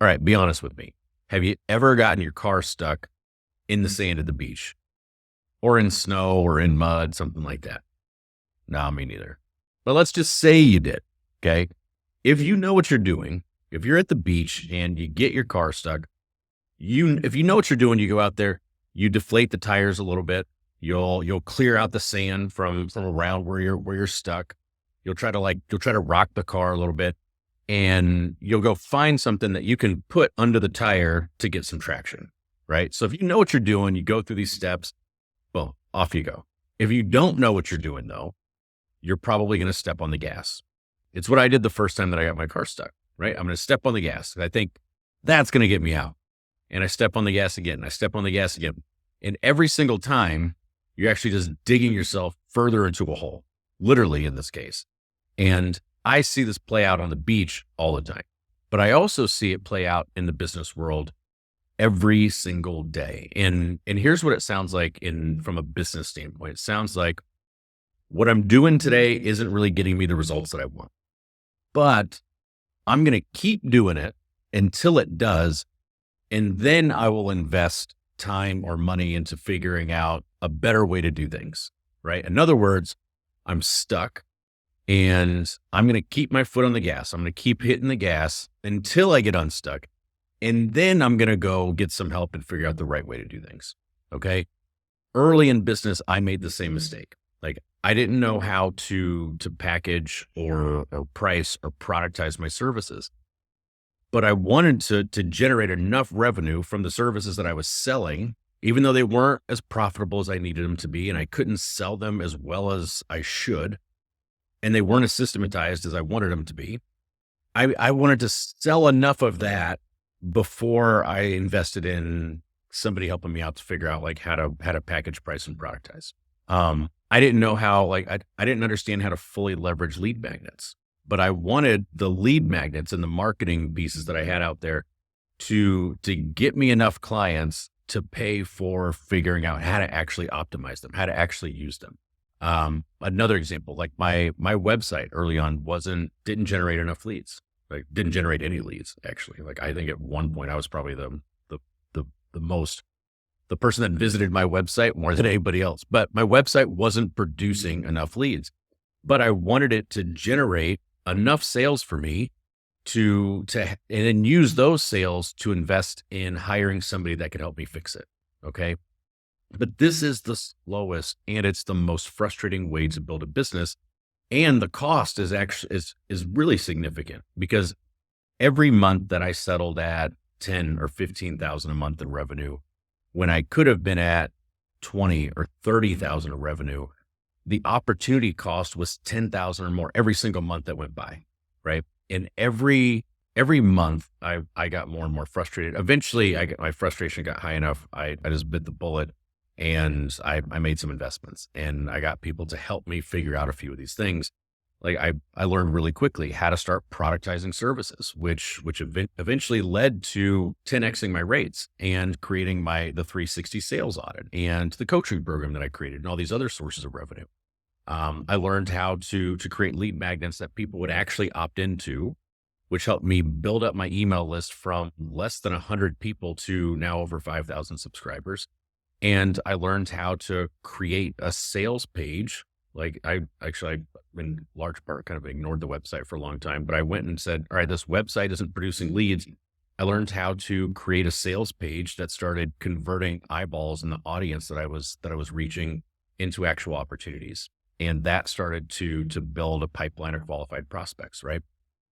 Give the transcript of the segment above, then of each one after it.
All right, be honest with me. Have you ever gotten your car stuck in the sand at the beach or in snow or in mud, something like that? No, me neither. But let's just say you did. Okay. If you know what you're doing, if you're at the beach and you get your car stuck, if you know what you're doing, you go out there, you deflate the tires a little bit. You'll clear out the sand from around where you're stuck. You'll try to rock the car a little bit, and you'll go find something that you can put under the tire to get some traction, right? So if you know what you're doing, you go through these steps, boom, off you go. If you don't know what you're doing though, you're probably going to step on the gas. It's what I did the first time that I got my car stuck, right? I'm going to step on the gas. And I think that's going to get me out. And I step on the gas again. And I step on the gas again. And every single time, you're actually just digging yourself further into a hole, literally in this case. And I see this play out on the beach all the time, but I also see it play out in the business world every single day. And here's what it sounds like from a business standpoint. It sounds like what I'm doing today isn't really getting me the results that I want, but I'm going to keep doing it until it does. And then I will invest time or money into figuring out a better way to do things, right? In other words, I'm stuck and I'm going to keep my foot on the gas. I'm going to keep hitting the gas until I get unstuck. And then I'm going to go get some help and figure out the right way to do things. Okay. Early in business, I made the same mistake. Like I didn't know how to package or price or productize my services, but I wanted to generate enough revenue from the services that I was selling, even though they weren't as profitable as I needed them to be. And I couldn't sell them as well as I should. And they weren't as systematized as I wanted them to be. I wanted to sell enough of that before I invested in somebody helping me out to figure out like how to package, price, and productize. I didn't know how, I didn't understand how to fully leverage lead magnets, but I wanted the lead magnets and the marketing pieces that I had out there to get me enough clients to pay for figuring out how to actually optimize them, how to actually use them. Another example, like my website early on didn't generate enough leads, like didn't generate any leads actually. Like I think at one point I was probably the person that visited my website more than anybody else, but my website wasn't producing enough leads, but I wanted it to generate enough sales for me and then use those sales to invest in hiring somebody that could help me fix it. Okay. But this is the slowest and it's the most frustrating way to build a business. And the cost is really significant because every month that I settled at 10 or 15,000 a month in revenue, when I could have been at 20 or 30,000 of revenue, the opportunity cost was 10,000 or more every single month that went by. Right. And every month I got more and more frustrated. Eventually my frustration got high enough. I just bit the bullet. And I made some investments and I got people to help me figure out a few of these things. Like I learned really quickly how to start productizing services, which eventually led to 10xing my rates and creating the 360 sales audit and the coaching program that I created and all these other sources of revenue. I learned how to create lead magnets that people would actually opt into, which helped me build up my email list from less than 100 people to now over 5,000 subscribers. And I learned how to create a sales page. Like I in large part kind of ignored the website for a long time, but I went and said, all right, this website isn't producing leads. I learned how to create a sales page that started converting eyeballs in the audience that I was reaching into actual opportunities. And that started to build a pipeline of qualified prospects. Right.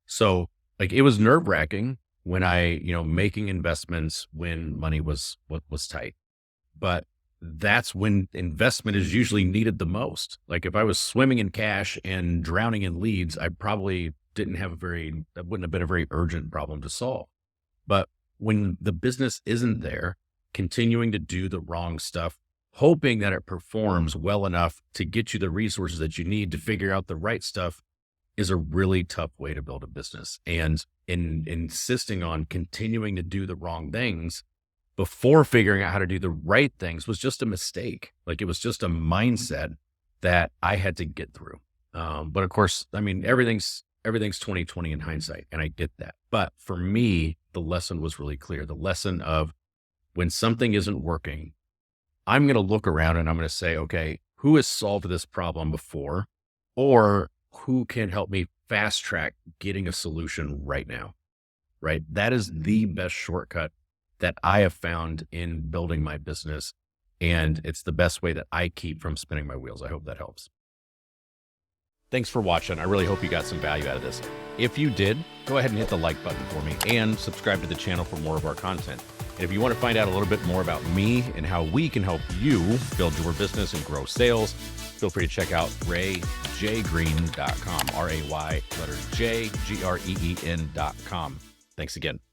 So like it was nerve wracking when making investments when money was tight. But that's when investment is usually needed the most. Like if I was swimming in cash and drowning in leads, I probably that wouldn't have been a very urgent problem to solve. But when the business isn't there, continuing to do the wrong stuff, hoping that it performs well enough to get you the resources that you need to figure out the right stuff is a really tough way to build a business. And insisting on continuing to do the wrong things before figuring out how to do the right things was just a mistake. Like it was just a mindset that I had to get through. But of course, I mean, everything's everything's 20/20 in hindsight, and I get that. But for me, the lesson was really clear. The lesson of when something isn't working, I'm going to look around and I'm going to say, okay, who has solved this problem before, or who can help me fast track getting a solution right now, right? That is the best shortcut that I have found in building my business. And it's the best way that I keep from spinning my wheels. I hope that helps. Thanks for watching. I really hope you got some value out of this. If you did, go ahead and hit the like button for me and subscribe to the channel for more of our content. And if you want to find out a little bit more about me and how we can help you build your business and grow sales, feel free to check out rayjgreen.com, RAY letters J, GREEN.com. Thanks again.